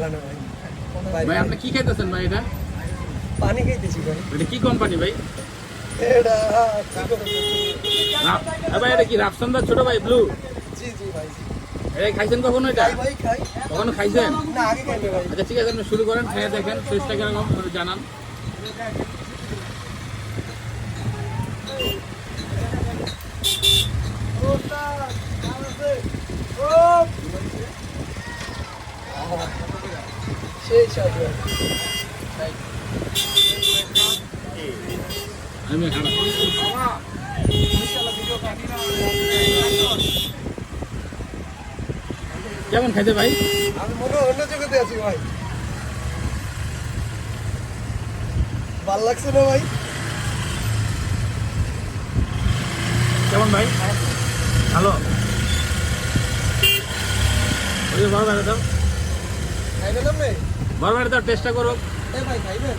ভালো না ভাই। ভাই আপনি কি খাইতেছেন ভাই? এটা পানি খাইতেছি ভাই। এটা কি কোম্পানি ভাই? এটা ভাই এটা কি রাফসান্দা ছোট ভাই ব্লু? জি জি ভাই জি। এটা খাইছেন কখনো? এটা খাই ভাই খাই। কখনো খাইছেন? না আগে খাইনি ভাই। আচ্ছা ঠিক আছে, আপনি শুরু করেন, খেয়ে দেখেন টেস্টটা কিরকম একটু জানান। সেই স্বাদ ভাই। আমি খারাপ কেমন খাইতে ভাই? আমি মনে হয় অন্য জগতে আছি ভাই। ভাল লাগছে না ভাই? কেমন ভাই? ভালো। ওই যে বড় ভাই দাও, খাইবেন আপনি? বড় ভাই দাও, টেস্টটা করো। ভাই খাইবেন?